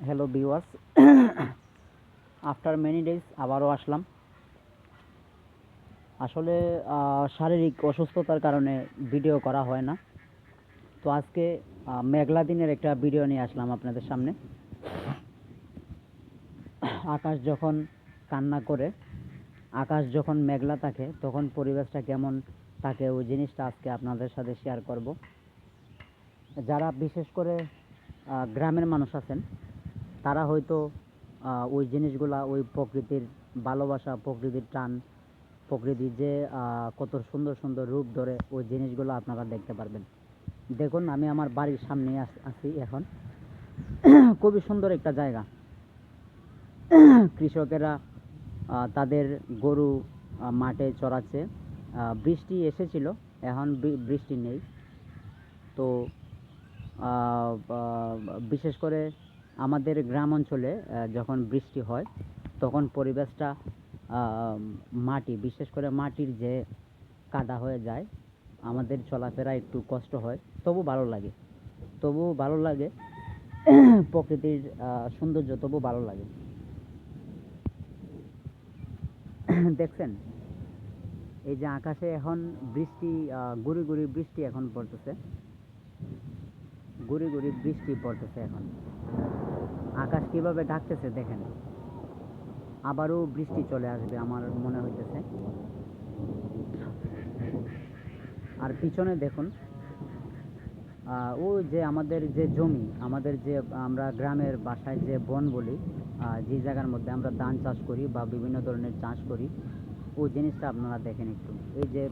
Hello viewers, after many days আবারও আসলাম। আসলে শারীরিক অসুস্থতার কারণে ভিডিও করা হয় না। তো আজকে মেঘলা দিনের একটা ভিডিও নিয়ে আসলাম আপনাদের সামনে। আকাশ যখন কান্না করে, আকাশ যখন মেঘলা থাকে, তখন পরিবেশটা কেমন থাকে ওই জিনিসটা আজকে আপনাদের সাথে শেয়ার করব। যারা বিশেষ করে গ্রামের মানুষ আছেন, তারা হয়তো ওই জিনিসগুলা, ওই প্রকৃতির ভালোবাসা, প্রকৃতির টান, প্রকৃতির যে কত সুন্দর সুন্দর রূপ ধরে ওই জিনিসগুলো আপনারা দেখতে পারবেন। দেখুন, আমি আমার বাড়ির সামনে আছি এখন। খুবই সুন্দর একটা জায়গা। কৃষকেরা তাদের গরু মাঠে চড়াচ্ছে। বৃষ্টি এসেছিল, এখন বৃষ্টি নেই। তো বিশেষ করে আমাদের গ্রাম অঞ্চলে যখন বৃষ্টি হয়, তখন পরিবেশটা মাটি, বিশেষ করে মাটির যে কাদা হয়ে যায়, আমাদের চলাফেরা একটু কষ্ট হয়, তবু ভালো লাগে। প্রকৃতির সৌন্দর্য তবু ভালো লাগে। দেখছেন, এই যে আকাশে এখন বৃষ্টি, গুড়ি গুড়ি বৃষ্টি এখন পড়তেছে, গুড়ি গুড়ি বৃষ্টি পড়তেছে এখন। আকাশ কিভাবে ডাকতেছে দেখেন। আবারও বৃষ্টি চলে আসবে আমার মনে হইতেছে। আর পিছনে দেখুন, ওই যে আমাদের যে জমি, আমাদের যে আমরা গ্রামের ভাষায় যে বন বলি, যে জায়গার মধ্যে আমরা ধান চাষ করি বা বিভিন্ন ধরনের চাষ করি, ওই জিনিসটা আপনারা দেখেন একটু। এই যে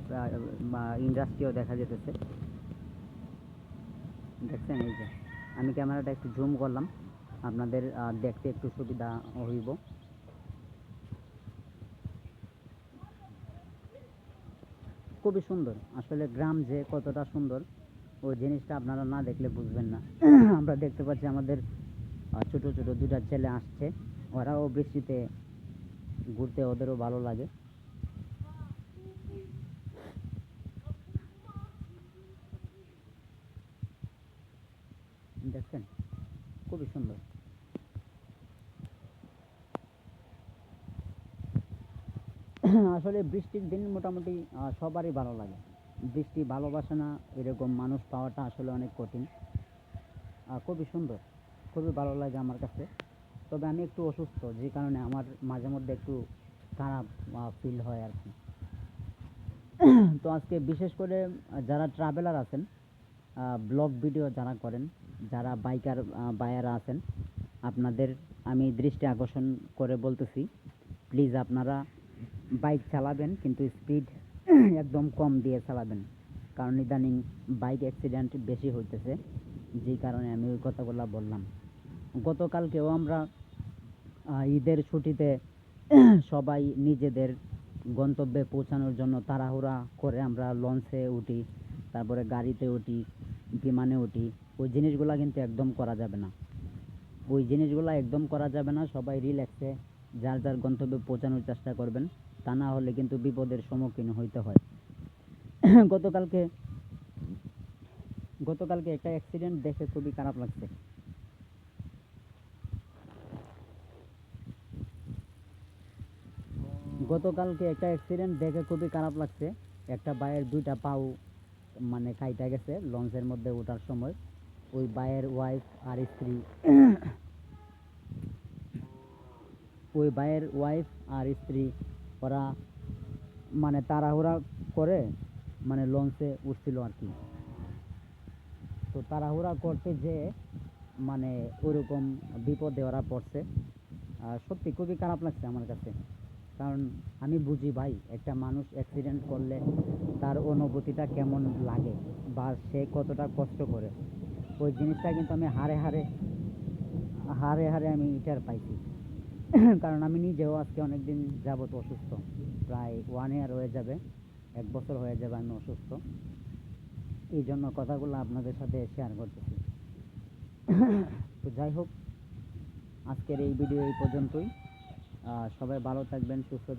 ইন্ডাস্ট্রিও দেখা যেতেছে, দেখছেন। এই যে আমি ক্যামেরাটা একটু জুম করলাম, আপনাদের দেখতে একটু সুবিধা হইব। খুবই সুন্দর আসলে, গ্রাম যে কতটা সুন্দর ওই জিনিসটা আপনারা না দেখলে বুঝবেন না। আমরা দেখতে পাচ্ছি আমাদের ছোট ছোট দুটা ছেলে আসছে, ওরাও বৃষ্টিতে ঘুরতে, ওদেরও ভালো লাগে। দেখছেন, খুবই সুন্দর। আসলে বৃষ্টির দিন মোটামুটি সবারই ভালো লাগে। বৃষ্টি ভালোবাসে না এরকম মানুষ পাওয়াটা আসলে অনেক কঠিন। খুবই সুন্দর, খুবই ভালো লাগে আমার কাছে। তবে আমি একটু অসুস্থ, যে কারণে আমার মাঝে মধ্যে একটু খারাপ ফিল হয় আর কি। তো আজকে বিশেষ করে যারা ট্রাভেলার আছেন, ব্লগ ভিডিও যারা করেন, যারা বাইকার বায়ারা আছেন, আপনাদের আমি দৃষ্টি আকর্ষণ করে বলতেছি, প্লিজ আপনারা বাইক চালাবেন, কিন্তু স্পিড একদম কম দিয়ে চালাবেন। কারণ ইদানিং বাইক অ্যাক্সিডেন্ট বেশি হইতেছে, যেই কারণে আমি ওই কথাগুলো বললাম। গতকালকেও আমরা ঈদের ছুটিতে সবাই নিজেদের গন্তব্যে পৌঁছানোর জন্য তাড়াহুড়া করে আমরা লঞ্চে উঠি, তারপরে গাড়িতে উঠি, বিমানে উঠি। ওই জিনিসগুলো কিন্তু একদম করা যাবে না, ওই জিনিসগুলো একদম করা যাবে না। সবাই রিল্যাক্সে যার যার গন্তব্যে পৌঁছানোর চেষ্টা করবেন, তা না হলে কিন্তু বিপদের সম্মুখীন হইতে হয়। গতকালকে গতকালকে একটা অ্যাক্সিডেন্ট দেখে খুবই খারাপ লাগছে। গতকালকে একটা অ্যাক্সিডেন্ট দেখে খুবই খারাপ লাগছে। একটা ভাইয়ের দুইটা পাও মানে কাইটা গেছে লঞ্চের মধ্যে ওঠার সময়। ওই ভাইয়ের ওয়াইফ আর স্ত্রী, ওই ভাইয়ের ওয়াইফ আর স্ত্রী, ওরা মানে তাড়াহুড়া করে মানে লঞ্চে উঠছিল আর কি। তো তাড়াহুড়া করতে যেয়ে মানে ওরকম বিপদে ওরা পড়ছে। সত্যি খুবই খারাপ লাগছে আমার কাছে। কারণ আমি বুঝি ভাই, একটা মানুষ অ্যাক্সিডেন্ট করলে তার অনুভূতিটা কেমন লাগে বা সে কতটা কষ্ট করে, ওই জিনিসটা কিন্তু আমি হাড়ে হাড়ে হাড়ে হাড়ে আমি টের পাইছি। কারণ আমি নিজেও আজকে অনেক দিন যাবত অসুস্থ, প্রায় 1 ইয়ার হয়ে যাবে, 1 বছর হয়ে যাবে আমি অসুস্থ। এই জন্য কথাগুলো আপনাদের সাথে শেয়ার করতেছি। তো যাই হোক, আজকের এই ভিডিও এই পর্যন্তই। সবাই ভালো থাকবেন, সুস্থ